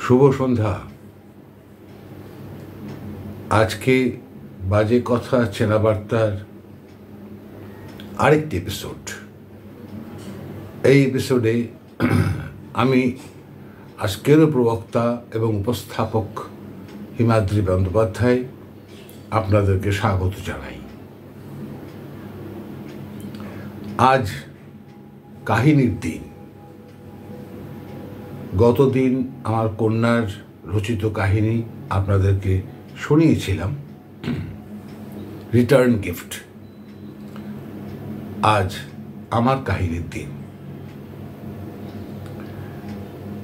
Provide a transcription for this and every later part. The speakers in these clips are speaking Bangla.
শুভ সন্ধ্যা। আজকে বাজে কথা চেনা বার্তার আরেকটি এপিসোড। এই এপিসোডে আমি আজকেরও প্রবক্তা এবং উপস্থাপক হিমাদ্রি বন্দ্যোপাধ্যায় আপনাদেরকে স্বাগত জানাই। আজ কাহিনীর দিন। গতদিন আমার কন্যার রচিত কাহিনী আপনাদেরকে শুনিয়েছিলাম, রিটার্ন গিফট। আজ আমার কাহিনীর দিন।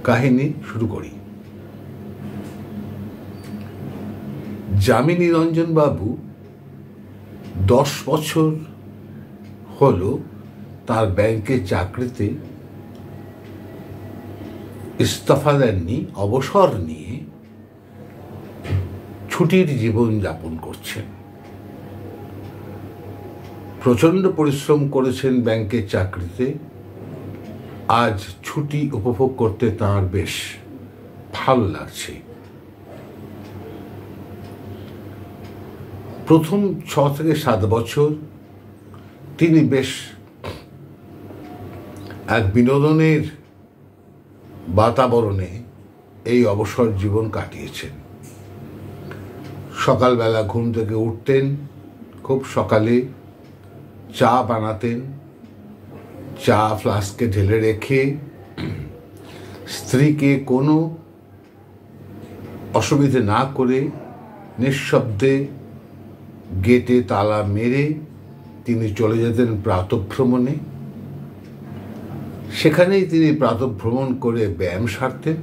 কাহিনী শুরু করি। যামিনী রঞ্জন বাবু 10 বছর হল তার ব্যাংকের চাকরিতে ইস্তফা দেননি, অবসর নিয়ে ছুটির জীবন যাপন করছেন। প্রচণ্ড পরিশ্রম করেছেন ব্যাংকের চাকরিতে। আজ ছুটি উপভোগ করতে তাঁর বেশ ভালো লাগছে। প্রথম 6 থেকে 7 বছর তিনি বেশ এক বিনোদনের বাতাবরণে এই অবসর জীবন কাটিয়েছেন। সকালবেলা ঘুম থেকে উঠতেন, খুব সকালে চা বানাতেন, চা ফ্লাস্কে ঢেলে রেখে স্ত্রীকে কোনো অসুবিধে না করে নিঃশব্দে গেটে তালা মেরে তিনি চলে যেতেন প্রাতঃভ্রমণে। সেখানেই তিনি প্রাতঃভ্রমণ করে ব্যায়াম সারতেন,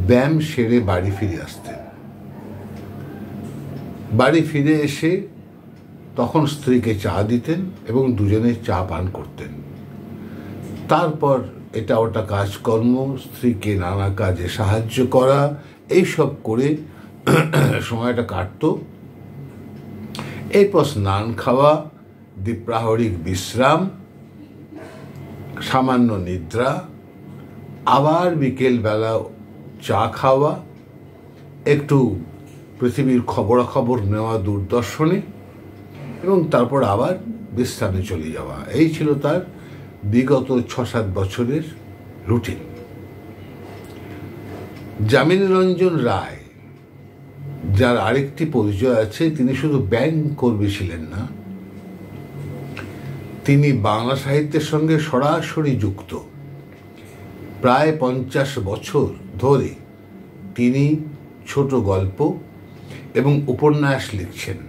ব্যায়াম সেরে বাড়ি ফিরে আসতেন। বাড়ি ফিরে এসে তখন স্ত্রীকে চা দিতেন এবং দুজনে চা পান করতেন। তারপর এটা ওটা কাজকর্ম, স্ত্রীকে নানা কাজে সাহায্য করা, এইসব করে সময়টা কাটত। এরপর স্নান খাওয়া, দ্বিপ্রাহরিক বিশ্রাম, সামান্য নিদ্রা, আবার বিকেলবেলা চা খাওয়া, একটু পৃথিবীর খবরাখবর নেওয়া দূরদর্শনে, এবং তারপর আবার বিশ্রামে চলে যাওয়া। এই ছিল তার বিগত 6-7 বছরের রুটিন। যামিনী রঞ্জন রায়, যার আরেকটি পরিচয় আছে, তিনি শুধু ব্যাংক কর্মী ছিলেন না, তিনি বাংলা সাহিত্যের সঙ্গে সরাসরি যুক্ত। প্রায় 50 বছর ধরে তিনি ছোট গল্প এবং উপন্যাস লিখছেন।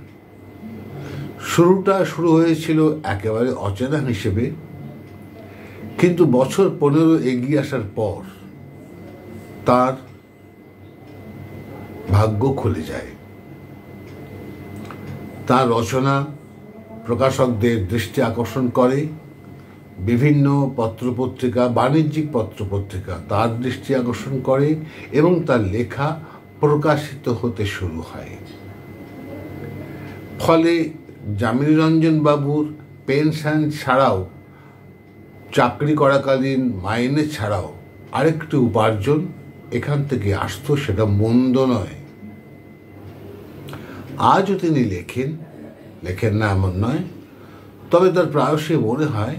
শুরু হয়েছিল একেবারে অচেনা হিসেবে, কিন্তু বছর 15 এগিয়ে আসার পর তার ভাগ্য খুলে যায়। তার রচনা প্রকাশকদের দৃষ্টি আকর্ষণ করে। বিভিন্ন পত্রপত্রিকা, বাণিজ্যিক পত্রপত্রিকা তার দৃষ্টি আকর্ষণ করে এবং তার লেখা প্রকাশিত হতে শুরু হয়। ফলে যামিনী রঞ্জন বাবুর পেনশন ছাড়াও, চাকরি করাকালীন মাইনে ছাড়াও আরেকটি উপার্জন এখান থেকে আসতো, সেটা মন্দ নয়। আজও তিনি লেখেন না এমন নয়, তবে তার প্রায়শই মনে হয়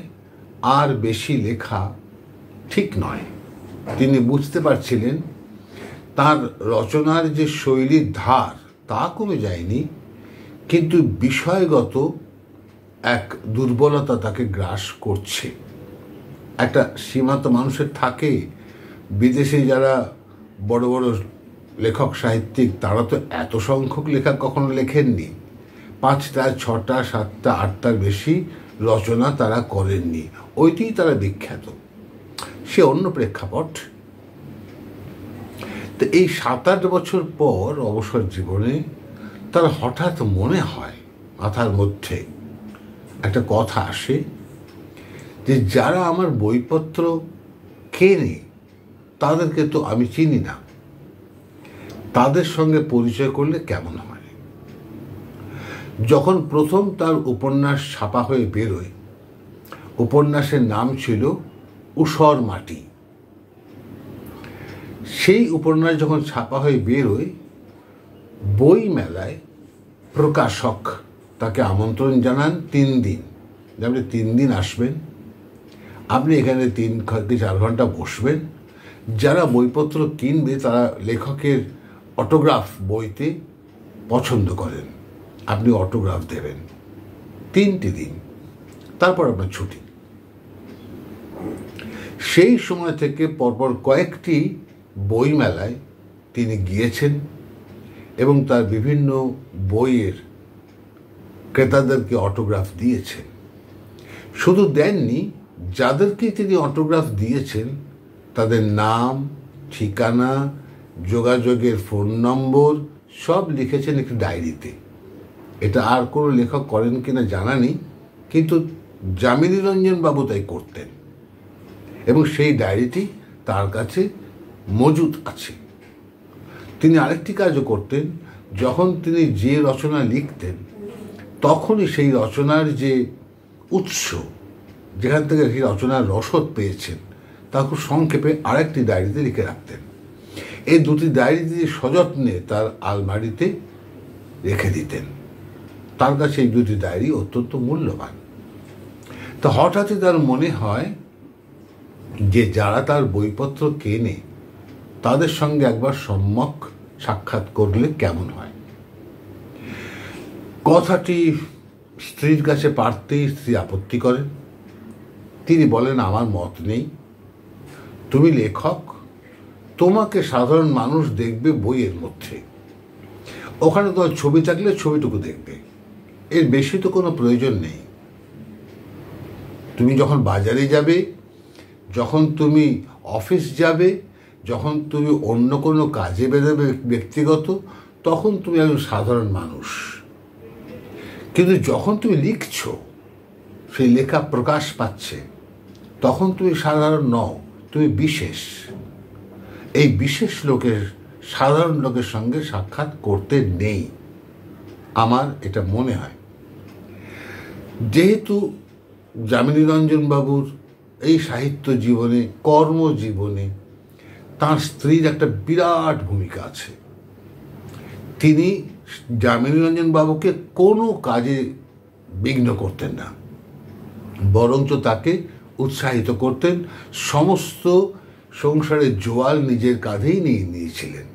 আর বেশি লেখা ঠিক নয়। তিনি বুঝতে পারছিলেন তার রচনার যে শৈলীর ধার তা কমে যায়নি, কিন্তু বিষয়গত এক দুর্বলতা তাকে গ্রাস করছে। একটা সীমা তো মানুষের থাকে। বিদেশে যারা বড় বড় লেখক সাহিত্যিক, তারা তো এত সংখ্যক লেখা কখনো লেখেননি। 5টা, 6টা, 7টা, 8টার বেশি রচনা তারা করেননি। ওইটিই তারা বিখ্যাত। সে অন্য প্রেক্ষাপট। তো এই 7-8 বছর পর অবসর জীবনে তার হঠাৎ মনে হয়, মাথার মধ্যে একটা কথা আসে যে যারা আমার বইপত্র কেনে তাদেরকে তো আমি চিনি না, তাদের সঙ্গে পরিচয় করলে কেমন হয়। যখন প্রথম তার উপন্যাস ছাপা হয়ে বেরোয়, উপন্যাসের নাম ছিল ঊষর মাটি। সেই উপন্যাস যখন ছাপা হয়ে বেরোয়, বই মেলায় প্রকাশক তাকে আমন্ত্রণ জানান 3 দিন, যে আপনি 3 দিন আসবেন, আপনি এখানে 3 থেকে 4 ঘন্টা বসবেন, যারা বইপত্র কিনবে তারা লেখকের অটোগ্রাফ বইতে পছন্দ করেন, আপনি অটোগ্রাফ দেবেন। 3টি দিন, তারপর আপনার ছুটি। সেই সময় থেকে পরপর কয়েকটি বই মেলায় তিনি গিয়েছেন এবং তার বিভিন্ন বইয়ের ক্রেতাদেরকে অটোগ্রাফ দিয়েছেন। শুধু দেননি, যাদেরকে তিনি অটোগ্রাফ দিয়েছেন তাদের নাম, ঠিকানা, যোগাযোগের ফোন নম্বর সব লিখেছেন একটি ডায়েরিতে। এটা আর কোনো লেখক করেন কিনা জানা নেই, কিন্তু যামিনী রঞ্জন বাবু তাই করতেন এবং সেই ডায়েরিটি তার কাছে মজুদ আছে। তিনি আরেকটি কাজও করতেন, যখন তিনি যে রচনা লিখতেন তখনই সেই রচনার যে উৎস, যেখান থেকে সেই রচনার রসদ পেয়েছেন, তা খুব সংক্ষেপে আরেকটি ডায়েরিতে লিখে রাখতেন। এই 2টি ডায়েরি তিনি সযত্নে তার আলমারিতে রেখে দিতেন। তার কাছে এই 2টি ডায়েরি অত্যন্ত মূল্যবান। তো হঠাৎই তার মনে হয় যে যারা তার বইপত্র কেনে তাদের সঙ্গে একবার সম্যক সাক্ষাৎ করলে কেমন হয়। কথাটি স্ত্রীর কাছে পারতেই স্ত্রী আপত্তি করেন। তিনি বলেন, আমার মত নেই, তুমি লেখক, তোমাকে সাধারণ মানুষ দেখবে বইয়ের মধ্যে, ওখানে তোমার ছবি থাকলে ছবিটুকু দেখবে, এর বেশি তো কোনো প্রয়োজন নেই। তুমি যখন বাজারে যাবে, যখন তুমি অফিস যাবে, যখন তুমি অন্য কোনো কাজে বেরোবে ব্যক্তিগত, তখন তুমি একজন সাধারণ মানুষ। কিন্তু যখন তুমি লিখছো, সেই লেখা প্রকাশ পাচ্ছে, তখন তুমি সাধারণ নও, তুমি বিশেষ। এই বিশেষ লোকের সাধারণ লোকের সঙ্গে সাক্ষাৎ করতে নেই, আমার এটা মনে হয়। যেহেতু যামিনী রঞ্জন বাবুর এই সাহিত্য জীবনে, কর্মজীবনে তাঁর স্ত্রীর একটা বিরাট ভূমিকা আছে, তিনি যামিনী রঞ্জন বাবুকে কোনো কাজে বিঘ্ন করতেন না, বরঞ্চ তাকে উৎসাহিত করতেন। সমস্ত সংসারের জোয়াল নিজের কাঁধেই নিয়ে নিয়েছিলেন।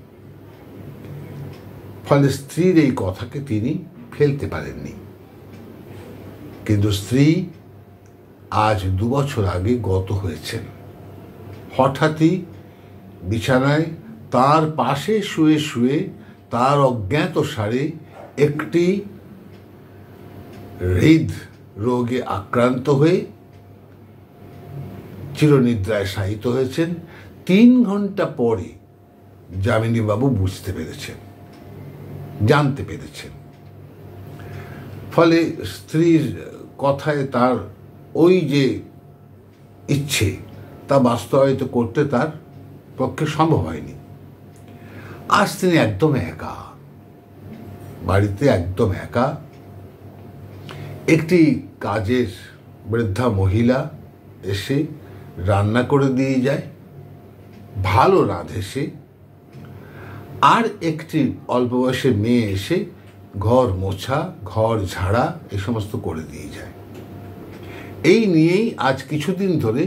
ফলে স্ত্রীর এই কথাকে তিনি ফেলতে পারেননি। কিন্তু স্ত্রী আজ 2 বছর আগে গত হয়েছেন। হঠাৎই বিছানায় তার পাশে শুয়ে শুয়ে তার অজ্ঞাত সারে একটি হৃদরোগে আক্রান্ত হয়ে চিরনিদ্রায় শায়িত হয়েছেন। 3 ঘন্টা পরে যামিনী বাবু বুঝতে পেরেছেন, জানতে পেরেছেন। ফলে স্ত্রীর কথায় তার ওই যে ইচ্ছে, তা বাস্তবায়িত করতে তার পক্ষে সম্ভব হয়নি। আজ তিনি একদম একা, বাড়িতে একদম একা। একটি কাজের বৃদ্ধা মহিলা এসে রান্না করে দিয়ে যায়, ভালো রাঁধে সে। আর একটি অল্প বয়সের মেয়ে এসে ঘর মোছা, ঘর ঝাড়া এ সমস্ত করে দিয়ে যায়। এই নিয়েই আজ কিছুদিন ধরে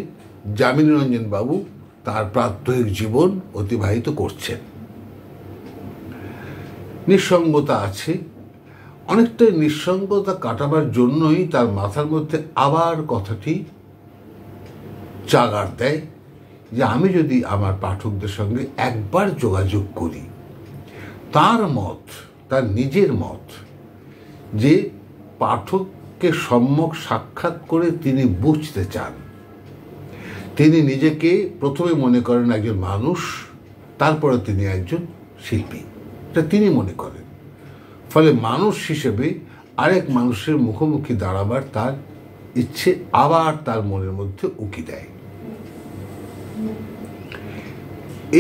যামিনী রঞ্জন বাবু তার প্রাত্যহিক জীবন অতিবাহিত করছেন। নিঃসঙ্গতা আছে, অনেকটাই নিঃসঙ্গতা কাটাবার জন্যই তার মাথার মধ্যে আবার কথাটি চাগার দেয় যে আমি যদি আমার পাঠকদের সঙ্গে একবার যোগাযোগ করি, তার মত, তার নিজের মত, যে পাঠককে সম্যক সাক্ষাৎ করে তিনি বুঝতে চান। তিনি নিজেকে প্রথমে মনে করেন একজন মানুষ, তারপরে তিনি একজন শিল্পী, এটা তিনি মনে করেন। ফলে মানুষ হিসেবে আরেক মানুষের মুখোমুখি দাঁড়াবার তার ইচ্ছে আবার তার মনের মধ্যে উকি দেয়।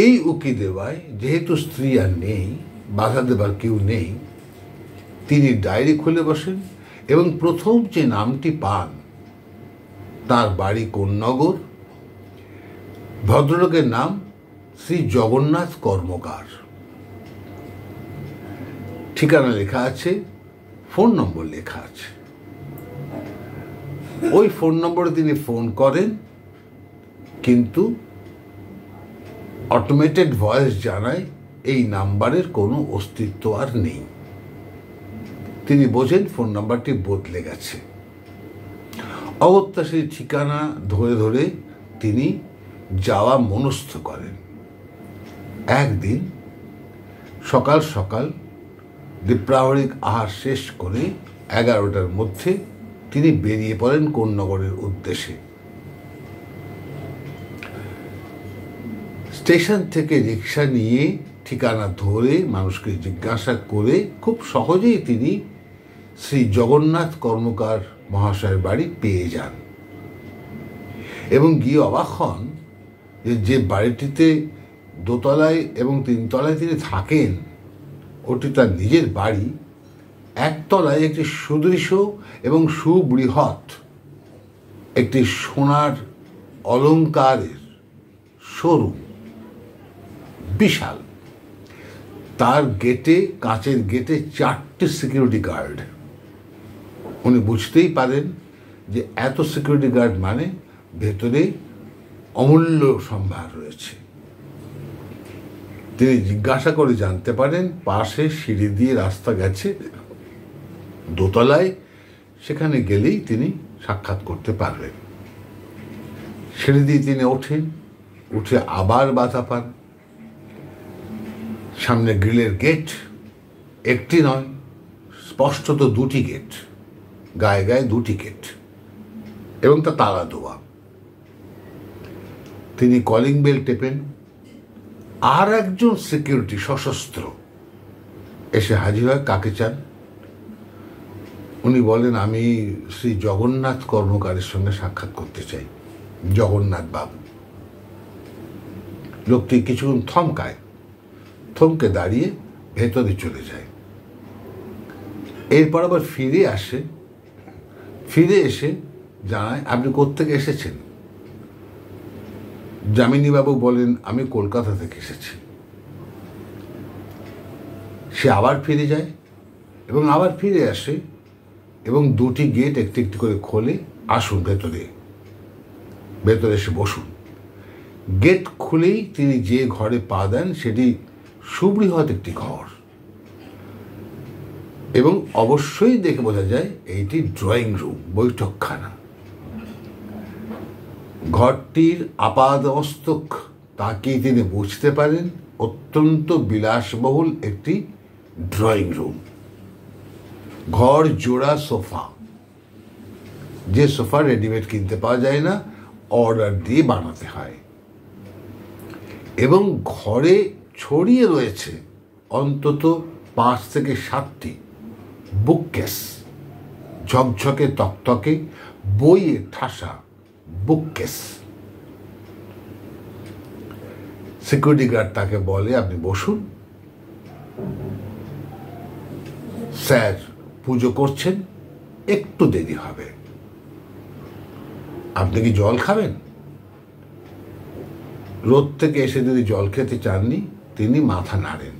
এই উকি দেওয়ায় যেহেতু স্ত্রী আর নেই, বাধা দেবার কেউ নেই, তিনি ডায়েরি খুলে বসেন এবং প্রথম যে নামটি পান, তার বাড়ি কোন নগর, ভদ্রলোকের নাম শ্রী জগন্নাথ কর্মকার। ঠিকানা লেখা আছে, ফোন নম্বর লেখা আছে। ওই ফোন নম্বরে তিনি ফোন করেন, কিন্তু অটোমেটেড ভয়েস জানায় এই নাম্বারের কোনো অস্তিত্ব আর নেই। তিনি বোঝেন ফোন নাম্বারটি বদলে গেছে। অগত্যা সেই ঠিকানা ধরে ধরে তিনি যাওয়া মনস্থ করেন। একদিন সকাল সকাল দ্বীপ্রাহরিক আহার শেষ করে 11টার মধ্যে তিনি বেরিয়ে পড়েন কোন্নগরের উদ্দেশ্যে। স্টেশন থেকে রিক্সা নিয়ে ঠিকানা ধরে মানুষকে জিজ্ঞাসা করে খুব সহজেই তিনি শ্রী জগন্নাথ কর্মকার মহাশয়ের বাড়ি পেয়ে যান এবং গিয়ে অবাক হন যে বাড়িটিতে দোতলায় এবং তিনতলায় তিনি থাকেন ওটি তার নিজের বাড়ি। একতলায় একটি সুদৃশ্য এবং সুবৃহৎ একটি সোনার অলংকারের শোরুম, বিশাল। তার গেটে, কাঁচের গেটে 4টে সিকিউরিটি গার্ড। উনি বুঝতেই পারেন যে এত সিকিউরিটি গার্ড মানে ভেতরে অমূল্য সম্ভার রয়েছে। তিনি জিজ্ঞাসা করে জানতে পারেন পাশে সিঁড়ি দিয়ে রাস্তা গেছে দোতলায়, সেখানে গেলেই তিনি সাক্ষাৎ করতে পারবেন। সিঁড়ি দিয়ে তিনি ওঠেন, উঠে আবার বাধা পান। সামনে গ্রিলের গেট, একটি নয়, স্পষ্টত 2টি গেট, গায়ে গায়ে 2টি গেট এবং তা তালা দেওয়া। তিনি কলিং বেল টেপেন। আর একজন সিকিউরিটি সশস্ত্র এসে হাজির হয়। কাকে চান? উনি বলেন, আমি শ্রী জগন্নাথ কর্মকারের সঙ্গে সাক্ষাৎ করতে চাই। জগন্নাথ বাবু। লোকটি কিছুক্ষণ থমকায়, থমকে দাঁড়িয়ে ভেতরে চলে যায়। এরপর আবার ফিরে আসে, ফিরে এসে জানায়, আপনি কোত্থেকে এসেছেন? যামিনীবাবু বলেন, আমি কলকাতা থেকে এসেছি। সে আবার ফিরে যায় এবং আবার ফিরে আসে এবং 2টি গেট একটি একটি করে খোলে। আসুন ভেতরে, ভেতরে এসে বসুন। গেট খুলেই তিনি যে ঘরে পা দেন সেটি সুবৃহৎ একটি ঘর এবং অবশ্যই দেখে বোঝা যায় এইটি ড্রয়িং রুম, বৈঠকখানা। ঘরটির আপাদমস্তক তাকিয়ে তিনি বুঝতে পারেন অত্যন্ত বিলাসবহুল একটি ড্রয়িং রুম। ঘর জোড়া সোফা, যে সোফা রেডিমেড কিনতে পাওয়া যায় না, অর্ডার দিয়ে বানাতে হয়। এবং ঘরে ছড়িয়ে রয়েছে অন্তত 5 থেকে 7টি বুককেস, ঝকঝকে তকতকে বইয়ে ঠাসা বুককেস। সিকিউরিটি গার্ড তাকে বলে, আপনি বসুন। স্যার পুজো করছেন, একটু দেরি হবে। আপনি কি জল খাবেন? রোদ থেকে এসে যদি জল খেতে চাননি, তিনি মাথা নাড়েন।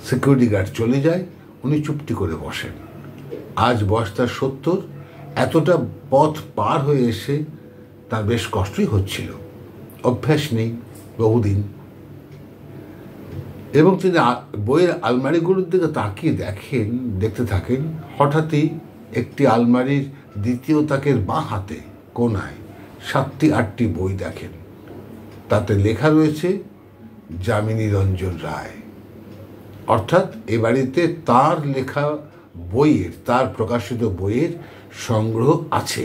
সিকিউরিটি গার্ড চলে যায়, উনি চুপটি করে বসেন। আজ বয়স তার 70। এতটা পথ পার হয়ে এসে তার বেশ কষ্টই হচ্ছিল, অভ্যাস নেই বহুদিন। এবং তিনি বইয়ের আলমারিগুলোর দিকে তাকিয়ে দেখতে থাকেন। হঠাৎই একটি আলমারির দ্বিতীয় তাকের বাঁ হাতে কোনায় 7টি 8টি বই দেখেন। তাতে লেখা রয়েছে যামিনী রঞ্জন রায়। অর্থাৎ এ বাড়িতে তার লেখা বইয়ের, তার প্রকাশিত বইয়ের সংগ্রহ আছে।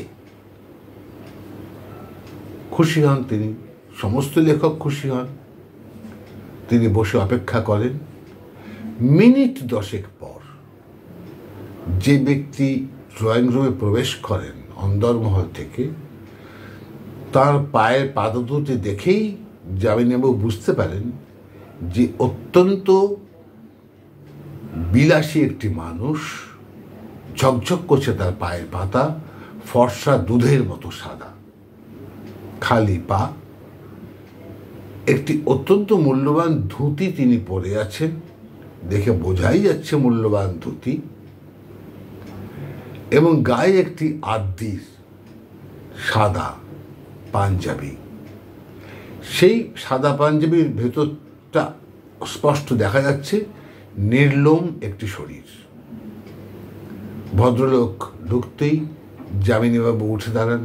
খুশি হন তিনি, সমস্ত লেখক খুশি হন। তিনি বসে অপেক্ষা করেন। মিনিট 10 পর যে ব্যক্তি ড্রয়িং রুমে প্রবেশ করেন অন্দরমহল থেকে, তার পায়ের পাদদুটি দেখেই যামিনীবাবু বুঝতে পারেন যে অত্যন্ত বিলাসী একটি মানুষ। ঝকঝক করছে তার পায়ের পাতা, ফর্সা দুধের মতো সাদা, খালি পা, একটি অত্যন্ত মূল্যবান ধুতি তিনি পরে আছেন, দেখে বোঝাই যাচ্ছে মূল্যবান ধুতি, এবং গায়ে একটি আদির সাদা পাঞ্জাবি। সেই সাদা পাঞ্জাবির ভেতরটা স্পষ্ট দেখা যাচ্ছে নির্লোম একটি শরীর। ভদ্রলোক ঢুকতেই যামিনীবাবু উঠে দাঁড়ান,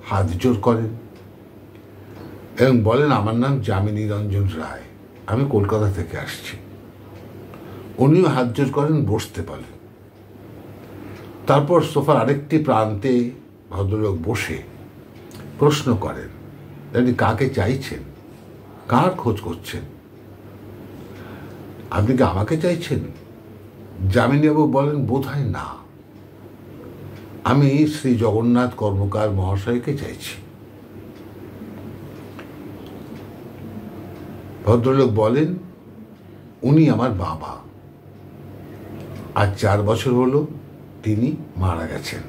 হাত জোর করেন এবং বলেন, আমার নাম যামিনী রঞ্জন রায়, আমি কলকাতা থেকে আসছি। উনিও হাত জোর করেন, বসতে বলেন। তারপর সোফার আরেকটি প্রান্তে ভদ্রলোক বসে প্রশ্ন করেন, আপনি কাকে চাইছেন, কার খোঁজ করছেন? আপনি কি আমাকে চাইছেন? যামিনীবাবু বলেন, বোধহয় না, আমি শ্রী জগন্নাথ কর্মকার মহাশয়কে চাইছি। ভদ্রলোক বলেন, উনি আমার বাবা, আজ 4 বছর হলো তিনি মারা গেছেন।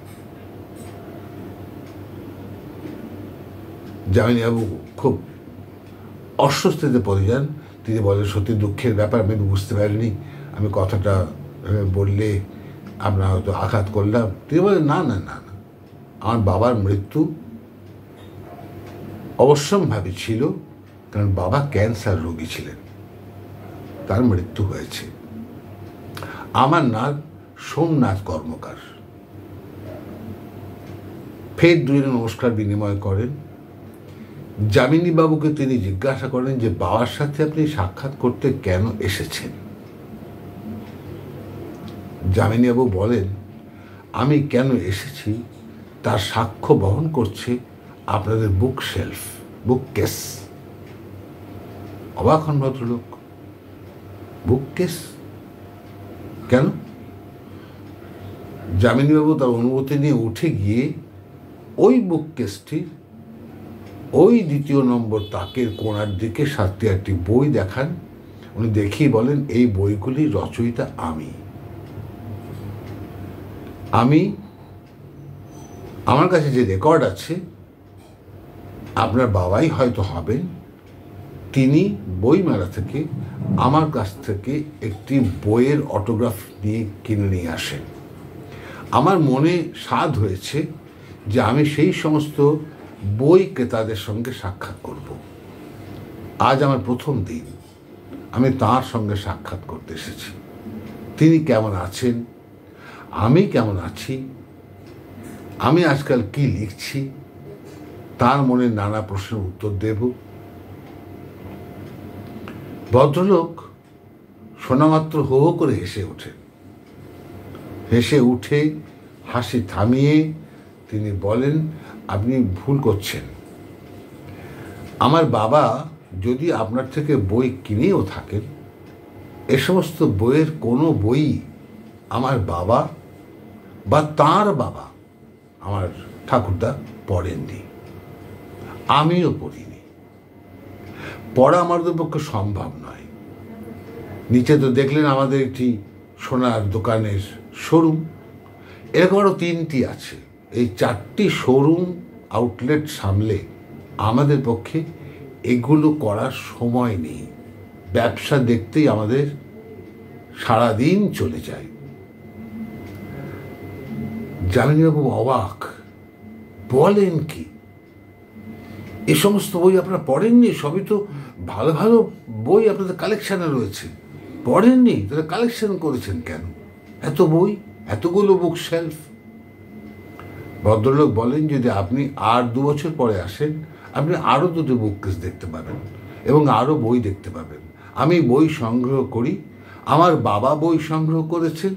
যামিনীবাবু খুব অস্বস্তিতে পড়ে যান। তিনি বলেন, সত্যি দুঃখের ব্যাপার, আমি বুঝতে পারিনি, আমি কথাটা বললে আমরা হয়তো আঘাত করলাম। তিনি বলেন, না না না না, আমার বাবার মৃত্যু অবশ্যম্ভাবী ছিল, কারণ বাবা ক্যান্সার রোগী ছিলেন, তার মৃত্যু হয়েছে। আমার নাম সোমনাথ কর্মকার। ফের দুজনে নমস্কার বিনিময় করেন। যামিনীবাবুকে তিনি জিজ্ঞাসা করেন যে বাবার সাথে আপনি সাক্ষাৎ করতে কেন এসেছেন? যামিনীবাবু বলেন, আমি কেন এসেছি তার সাক্ষ্য বহন করছে আপনাদের বুক শেলফ, বুক কেস। অবাক হন ভদ্রলোক, বুক কেস কেন? যামিনীবাবু তার অনুমতি নিয়ে উঠে গিয়ে ওই বুক কেসটির ওই 2 নম্বর তাকের কোণার দিকে 7-8টি বই দেখান। উনি দেখিয়ে বলেন, এই বইগুলির রচয়িতা আমি। আমার কাছে যে রেকর্ড আছে, আপনার বাবাই হয়তো হবেন, তিনি বইমেলা থেকে আমার কাছ থেকে একটি বইয়ের অটোগ্রাফ নিয়ে কিনে নিয়ে আসেন। আমার মনে সাধ হয়েছে যে আমি সেই সমস্ত বই ক্রেতাদের সঙ্গে সাক্ষাৎ করব। আজ আমার প্রথম দিন, আমি তাঁর সঙ্গে সাক্ষাৎ করতে এসেছি। তিনি কেমন আছেন, আমি কেমন আছি, আমি আজকাল কি লিখছি, তার মনে নানা প্রশ্নের উত্তর দেব। ভদ্রলোক শোনামাত্র হো হো করে হেসে ওঠেন। হেসে উঠে হাসি থামিয়ে তিনি বলেন, আপনি ভুল করছেন। আমার বাবা যদি আপনার থেকে বই কিনেও থাকেন, এ সমস্ত বইয়ের কোনো বই আমার বাবা বা তাঁর বাবা, আমার ঠাকুরদা, পড়েননি, আমিও পড়িনি। পড়া আমাদের পক্ষে সম্ভব নয়। নিচে তো দেখলেন আমাদের একটি সোনার দোকানের শোরুম, এরকম আরও 3টি আছে। এই 4টি শোরুম আউটলেট সামলে আমাদের পক্ষে এগুলো করার সময় নেই। ব্যবসা দেখতেই আমাদের সারাদিন চলে যায়। যামিনীবাবু অবাক, বলেন কি, এ সমস্ত বই আপনারা পড়েননি? সবই তো ভালো ভালো বই আপনাদের কালেকশানে রয়েছে, পড়েননি? তাহলে কালেকশন করেছেন কেন এত বই, এতগুলো বুক শেলফ? ভদ্রলোক বলেন, যদি আপনি আর 2 বছর পরে আসেন, আপনি আরও 2টি বুক কেস দেখতে পাবেন এবং আরও বই দেখতে পাবেন। আমি বই সংগ্রহ করি, আমার বাবা বই সংগ্রহ করেছেন,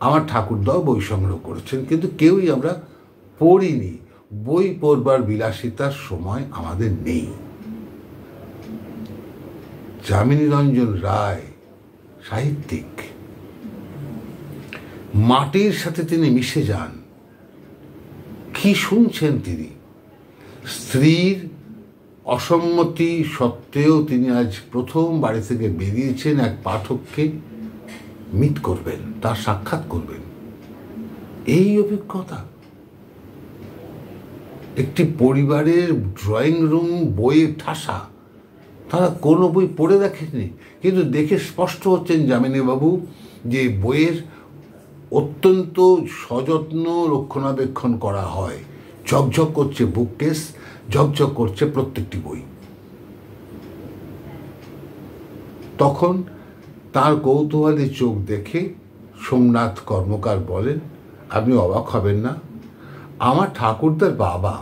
আমার ঠাকুরদাও বই সংগ্রহ করেছেন, কিন্তু কেউই আমরা পড়িনি। বই পড়বার বিলাসিতার সময় আমাদের নেই। যামিনী রঞ্জন রায় সাহিত্যিক, মাটির সাথে তিনি মিশে যান। কি শুনছেন তিনি? স্ত্রীর অসম্মতি সত্ত্বেও তিনি আজ প্রথম বাড়ি থেকে বেরিয়েছেন এক পাঠককে মিট করবেন, তার সাক্ষাৎ করবেন। এই অভিজ্ঞতা একটি পরিবারের ড্রয়িং রুম বইয়ে ঠাসা, তারা কোনো বই পড়ে দেখেননি, কিন্তু দেখে স্পষ্ট হচ্ছেন যামিনীবাবু যে বইয়ের অত্যন্ত সযত্ন রক্ষণাবেক্ষণ করা হয়। ঝকঝক করছে বুককেস, ঝকঝক করছে প্রত্যেকটি বই। তখন তার কৌতূহলী চোখ দেখে সোমনাথ কর্মকার বলেন, আপনি অবাক হবেন না, আমার ঠাকুরদার বাবা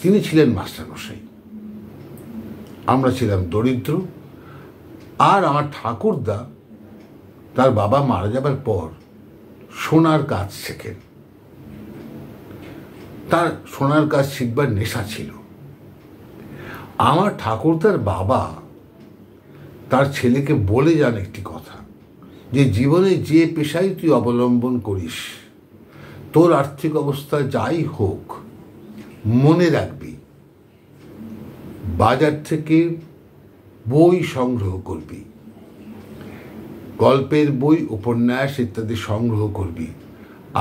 তিনি ছিলেন মাস্টারমশাই, আমরা ছিলাম দরিদ্র, আর আমার ঠাকুরদা তার বাবা মারা যাবার পর সোনার কাজ শেখেন। তার সোনার কাজ শিখবার নেশা ছিল। আমার ঠাকুরদার বাবা তার ছেলেকে বলে যান একটি কথা, যে জীবনে যে পেশাই তুই অবলম্বন করিস, তোর আর্থিক অবস্থা যাই হোক, মনে রাখবি বাজার থেকে বই সংগ্রহ করবি, গল্পের বই, উপন্যাস ইত্যাদি সংগ্রহ করবি,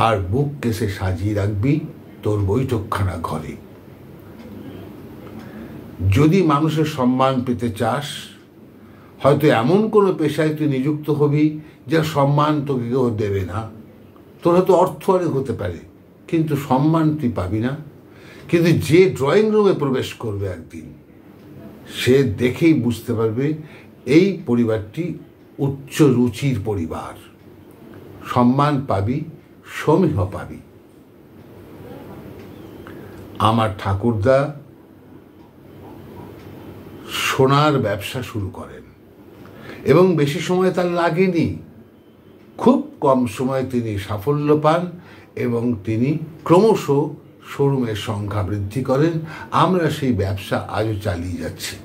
আর বুক কেসে সাজিয়ে রাখবি তোর বৈঠকখানা ঘরে। যদি মানুষের সম্মান পেতে চাস, হয়তো এমন কোনো পেশায় তুই নিযুক্ত হবি যার সম্মান তোকে কেউ দেবে না। তোর হয়তো অর্থ অনেক হতে পারে, কিন্তু সম্মান তুই পাবি না। কিন্তু যে ড্রয়িং রুমে প্রবেশ করবে একদিন, সে দেখেই বুঝতে পারবে এই পরিবারটি উচ্চ রুচির পরিবার। সম্মান পাবি, সমীহ পাবি। আমার ঠাকুরদা সোনার ব্যবসা শুরু করেন এবং বেশি সময় তার লাগেনি। খুব কম সময়ে তিনি সাফল্য পান এবং তিনি ক্রমশ শোরুমের সংখ্যা বৃদ্ধি করেন। আমরা সেই ব্যবসা আজও চালিয়ে যাচ্ছি।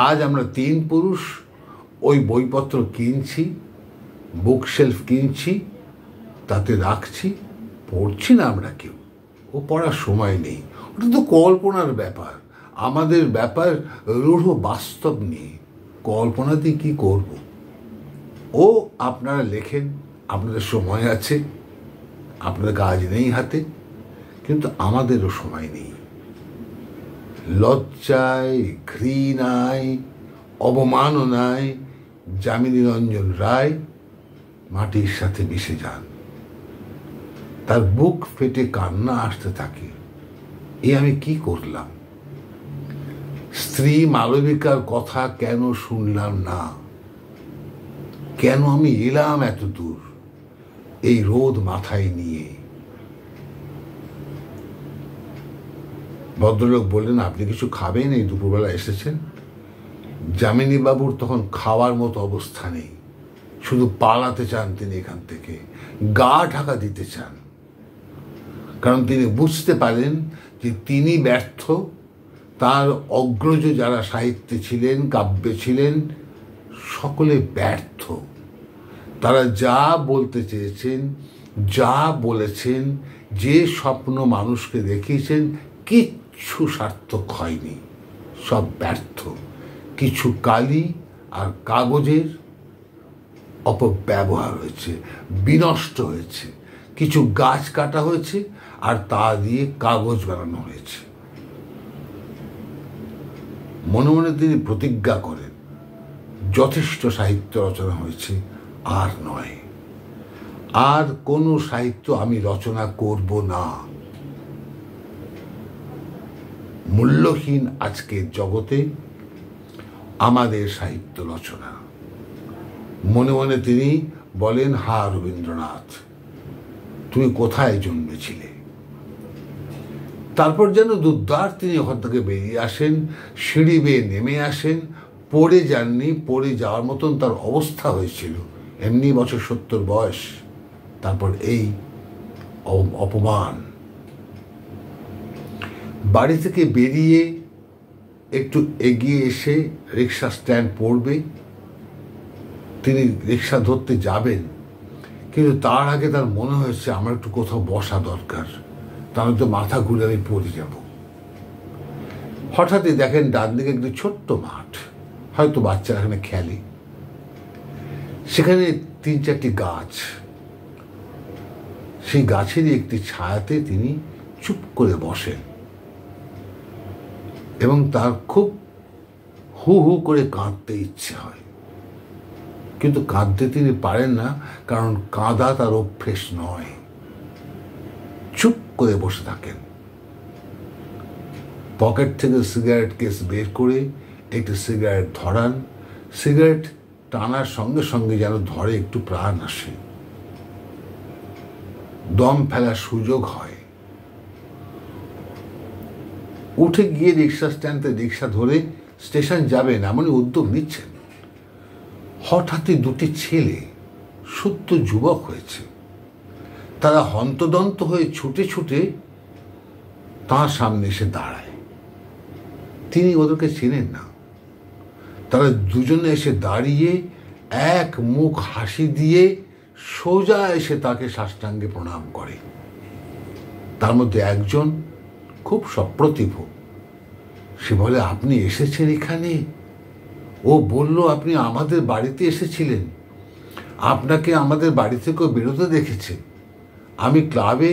আজ আমরা 3 পুরুষ ওই বইপত্র কিনছি, বুকশেলফ কিনছি, তাতে রাখছি, পড়ছি না আমরা কেউ। ও পড়ার সময় নেই, ওটা তো কল্পনার ব্যাপার। আমাদের ব্যাপার রূঢ় বাস্তব নিয়ে, কল্পনা দিয়ে কী করব। ও আপনারা লেখেন, আপনাদের সময় আছে, আপনাদের কাজ নেই হাতে, কিন্তু আমাদেরও সময় নেই। লজ্জায়, ঘৃণায়, অবমাননায় যামিনী রঞ্জন রায় মাটির সাথে মিশে যান। তার বুক ফেটে কান্না আসতে থাকে, এ আমি কি করলাম? স্ত্রী মালবিকার কথা কেন শুনলাম না? কেন আমি এলাম এত দূর এই রোদ মাথায় নিয়ে? ভদ্রলোক বললেন, আপনি কিছু খাবেন? এই দুপুরবেলা এসেছেন। যামিনী বাবুর তখন খাওয়ার মতো অবস্থা নেই, শুধু পালাতে চান তিনি এখান থেকে, গা ঢাকা দিতে চান। কারণ তিনি বুঝতে পারেন যে তিনি ব্যর্থ, তার অগ্রজ যারা সাহিত্যে ছিলেন, কাব্যে ছিলেন, সকলে ব্যর্থ। তারা যা বলতে চেয়েছেন, যা বলেছেন, যে স্বপ্ন মানুষকে দেখিয়েছেন, কিচ্ছু সার্থক হয়নি, সব ব্যর্থ। কিছু কালি আর কাগজের অপব্যবহার হয়েছে, বিনষ্ট হয়েছে। কিছু গাছ কাটা হয়েছে আর তা দিয়ে কাগজ বানানো হয়েছে। মনে মনে তিনি প্রতিজ্ঞা করেন, যথেষ্ট সাহিত্য রচনা হয়েছে, আর নয়, আর কোনো সাহিত্য আমি রচনা করব না। মূল্যহীন আজকের জগতে আমাদের সাহিত্য রচনা। মনে মনে তিনি বলেন, হা রবীন্দ্রনাথ, তুমি কোথায় জন্মেছিলে? তারপর যেন দুর্দার তিনি ওখান থেকে বেরিয়ে আসেন, সিঁড়ি বেয়ে নেমে আসেন। পড়ে যাননি, পড়ে যাওয়ার মতন তার অবস্থা হয়েছিল। এমনি বছর 70 বয়স, তারপর এই অপমান। বাড়ি থেকে বেরিয়ে একটু এগিয়ে এসে রিক্সা স্ট্যান্ড পড়বে, তিনি রিক্সা ধরতে যাবেন, কিন্তু তার আগে তার মনে হয়েছে আমার একটু কোথাও বসা দরকার, তাহলে তো মাথা ঘুরে আমি পড়ে যাব। হঠাৎই দেখেন ডান দিকে একটি ছোট্ট মাঠ, হয়তো বাচ্চারা এখানে খেলে। সেখানে 3-4টি গাছ, সেই গাছেরই একটি ছায়াতে তিনি চুপ করে বসেন এবং তার খুব হু হু করে কাঁদতে ইচ্ছে হয়, কিন্তু কাঁদতে তিনি পারেন না, কারণ কাঁদা তার অভ্যেস নয়। চুপ করে বসে থাকেন। পকেট থেকে সিগারেট কেস বের করে একটি সিগারেট ধরান। সিগারেট টানার সঙ্গে সঙ্গে যেন ধরে একটু প্রাণ আসে, দম ফেলার সুযোগ হয়। উঠে গিয়ে রিক্সা স্ট্যান্ডে রিক্সা ধরে স্টেশন যাবেন এমনই উদ্যোগ নিচ্ছেন। হঠাৎই দুটি ছেলে, সদ্য যুবক হয়েছে, তারা হন্তদন্ত হয়ে ছুটে ছুটে তাঁর সামনে এসে দাঁড়ায়। তিনি ওদেরকে চেনেন না। তারা দুজনে এসে দাঁড়িয়ে এক মুখ হাসি দিয়ে সোজা এসে তাকে সাষ্টাঙ্গে প্রণাম করে। তার মধ্যে একজন খুব সপ্রতিভ। সে বলে, আপনি এসেছেন এখানে? ও বলল আপনি আমাদের বাড়িতে এসেছিলেন, আপনাকে আমাদের বাড়ি থেকেও বেরোতে দেখেছে। আমি ক্লাবে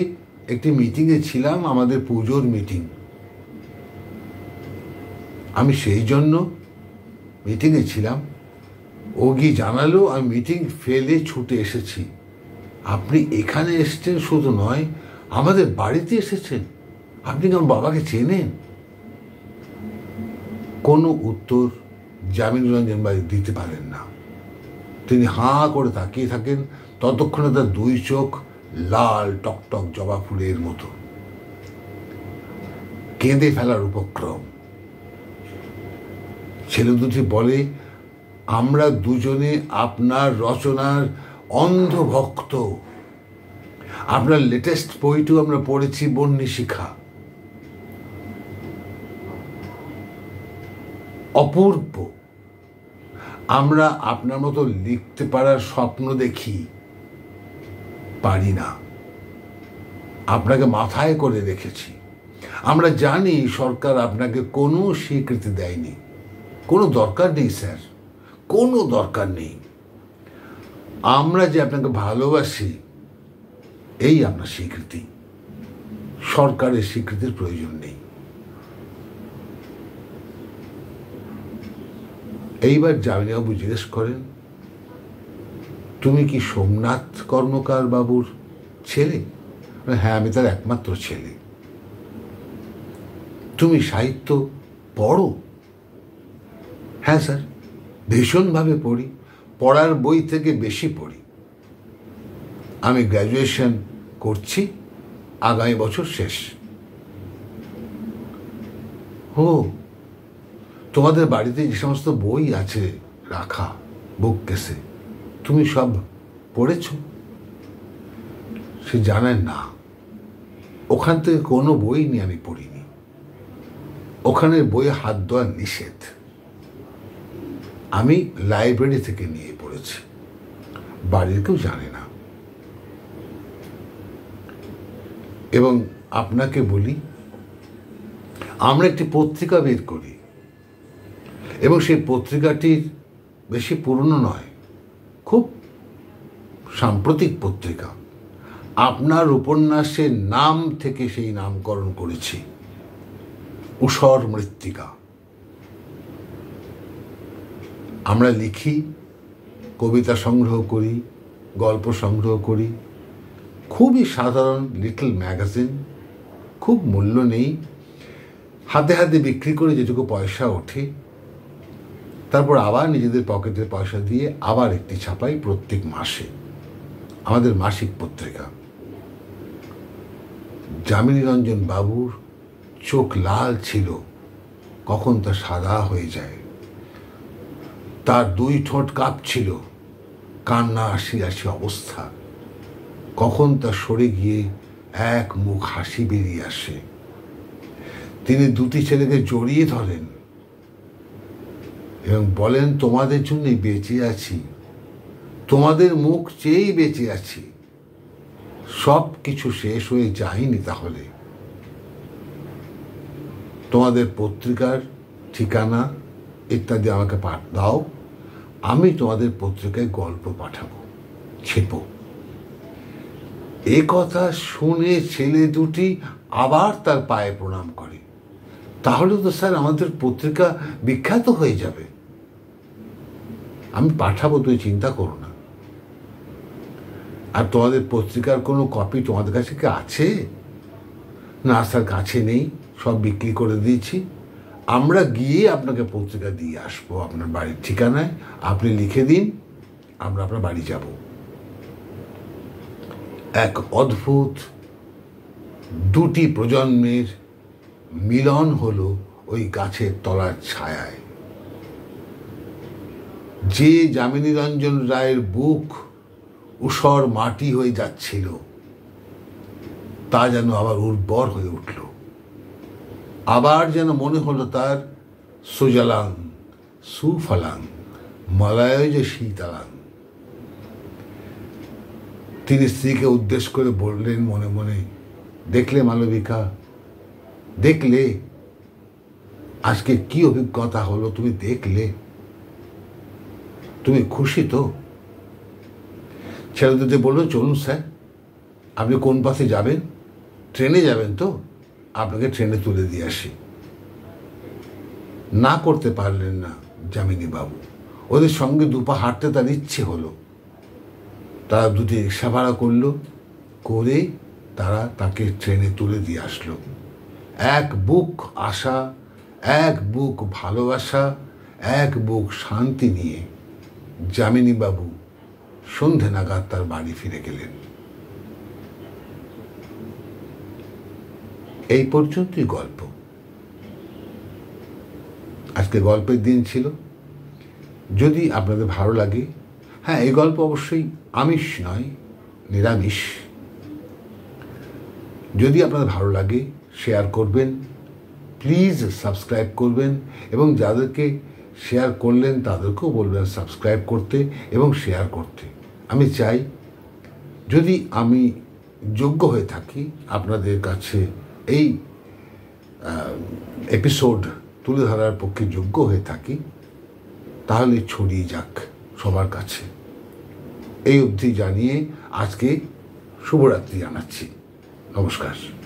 একটি মিটিংয়ে ছিলাম, আমাদের পুজোর মিটিং। আমি সেই জন্য মিটিংয়ে ছিলাম। ও গিয়ে জানালো আমি মিটিং ফেলে ছুটে এসেছি। আপনি এখানে এসেছেন শুধু নয়, আমাদের বাড়িতে এসেছেন। আপনি কি আমার বাবাকে চেনেন? কোনো উত্তর যামিনী বাড়ি দিতে পারেন না। তিনি হাঁ করে তাকিয়ে থাকেন। ততক্ষণে তার দুই চোখ লাল টকটক জবা ফুলের মতো। কেঁদে ফেলার উপক্রম। ছেলে দুটি বলে, আমরা দুজনে আপনার রচনার অন্ধ ভক্ত। আপনার লেটেস্ট বইটিও আমরা পড়েছি, বন্যী শিখা। অপূর্ব। আমরা আপনার মতো লিখতে পারার স্বপ্ন দেখি, পারি না। আপনাকে মাথায় করে রেখেছি। আমরা জানি সরকার আপনাকে কোনো স্বীকৃতি দেয়নি। কোনো দরকার নেই স্যার, কোনো দরকার নেই। আমরা যে আপনাকে ভালোবাসি, এই আপনার স্বীকৃতি। সরকারের স্বীকৃতির প্রয়োজন নেই। এইবার যামিনীবাবু জিজ্ঞেস করেন, তুমি কি সোমনাথ কর্মকার বাবুর ছেলে? হ্যাঁ, আমি তার একমাত্র ছেলে। তুমি সাহিত্য পড়ো? হ্যাঁ স্যার, ভীষণভাবে পড়ি। পড়ার বই থেকে বেশি পড়ি। আমি গ্র্যাজুয়েশন করছি, আগামী বছর শেষ। ও, তোমাদের বাড়িতে যে সমস্ত বই আছে রাখা বুক কেসে, তুমি সব পড়েছ? সে জানেন না, ওখান থেকে কোনো বই নিয়ে আমি পড়িনি। ওখানে বইয়ে হাত দেওয়া নিষেধ। আমি লাইব্রেরি থেকে নিয়ে পড়েছি, বাড়ির কেউ জানে না। এবং আপনাকে বলি, আমরা একটি পত্রিকা বের করি, এবং সেই পত্রিকাটির বেশি পুরনো নয়, খুব সাম্প্রতিক পত্রিকা। আপনার উপন্যাসের নাম থেকে সেই নামকরণ করেছি, ঊষর মৃত্তিকা। আমরা লিখি, কবিতা সংগ্রহ করি, গল্প সংগ্রহ করি। খুবই সাধারণ লিটল ম্যাগাজিন, খুব মূল্য নেই। হাতে হাতে বিক্রি করে যেটুকু পয়সা ওঠে, তারপর আবার নিজেদের পকেটের পয়সা দিয়ে আবার একটি ছাপাই প্রত্যেক মাসে, আমাদের মাসিক পত্রিকা। যামিনীরঞ্জন বাবুর চোখ লাল ছিল, কখন তা সাদা হয়ে যায়। তার দুই ঠোঁট কাঁপছিল, কান্না আসি আসি অবস্থা। কখন তা সরে গিয়ে এক মুখ হাসি বেরিয়ে আসে। তিনি দুটি ছেলেকে জড়িয়ে ধরেন এবং বলেন, তোমাদের জন্যই বেঁচে আছি, তোমাদের মুখ চেয়েই বেঁচে আছি। সব কিছু শেষ হয়ে যায়নি তাহলে? তোমাদের পত্রিকার ঠিকানা ইত্যাদি আমাকে দাও, আমি তোমাদের পত্রিকায় গল্প পাঠাবো, ছেপো। এ কথা শুনে ছেলে দুটি আবার তার পায়ে প্রণাম করে। তাহলে তো স্যার আমাদের পত্রিকা বিখ্যাত হয়ে যাবে। আমি পাঠাবো, তুই চিন্তা করো না। আর তোমাদের পত্রিকার কোনো কপি তোমাদের কাছে কি আছে? না স্যার, কাছে নেই, সব বিক্রি করে দিয়েছি। আমরা গিয়ে আপনাকে পত্রিকা দিয়ে আসবো আপনার বাড়ির ঠিকানায়, আপনি লিখে দিন, আমরা আপনার বাড়ি যাব। এক অদ্ভুত দুটি প্রজন্মের মিলন হলো ওই গাছের তলার ছায়ায়। যে যামিনী রঞ্জন রায়ের বুক ঊষর মাটি হয়ে যাচ্ছিল, তা যেন আবার উর্বর হয়ে উঠল। আবার যেন মনে হলো তার সুজলাং সুফলাং মলয়জ শীতলাং। তিনি স্ত্রীকে উদ্দেশ্য করে বললেন মনে মনে, দেখলে মালবিকা, দেখলে আজকে কি অভিজ্ঞতা হলো, তুমি দেখলে, তুমি খুশি তো? ছেলেদের বললো, চলুন স্যার, আপনি কোন পথে যাবেন? ট্রেনে যাবেন তো? আপনাকে ট্রেনে তুলে দিয়ে আসি। না করতে পারলেন না যামিনী বাবু। ওদের সঙ্গে দুপা হাঁটতে তার ইচ্ছে হলো। তারা দুটি রিক্সা ভাড়া করলো, করে তারা তাকে ট্রেনে তুলে দিয়ে আসলো। এক বুক আশা, এক বুক ভালোবাসা, এক বুক শান্তি নিয়ে যামিনী বাবু সন্ধে নাগাদ তার বাড়ি ফিরে গেলেন। এই পর্যন্তই গল্প। আজকে গল্পের দিন ছিল। যদি আপনাদের ভালো লাগে, হ্যাঁ, এই গল্প অবশ্যই আমিষ নয়, নিরামিষ। যদি আপনাদের ভালো লাগে, শেয়ার করবেন, প্লিজ সাবস্ক্রাইব করবেন, এবং যাদেরকে শেয়ার করলেন তাদেরকেও বলবেন সাবস্ক্রাইব করতে এবং শেয়ার করতে। আমি চাই, যদি আমি যোগ্য হয়ে থাকি, আপনাদের কাছে এই এপিসোড তুলে ধরার পক্ষে যোগ্য হয়ে থাকি, তাহলে ছড়িয়ে যাক সবার কাছে। এই অবধি জানিয়ে আজকে শুভরাত্রি জানাচ্ছি। নমস্কার।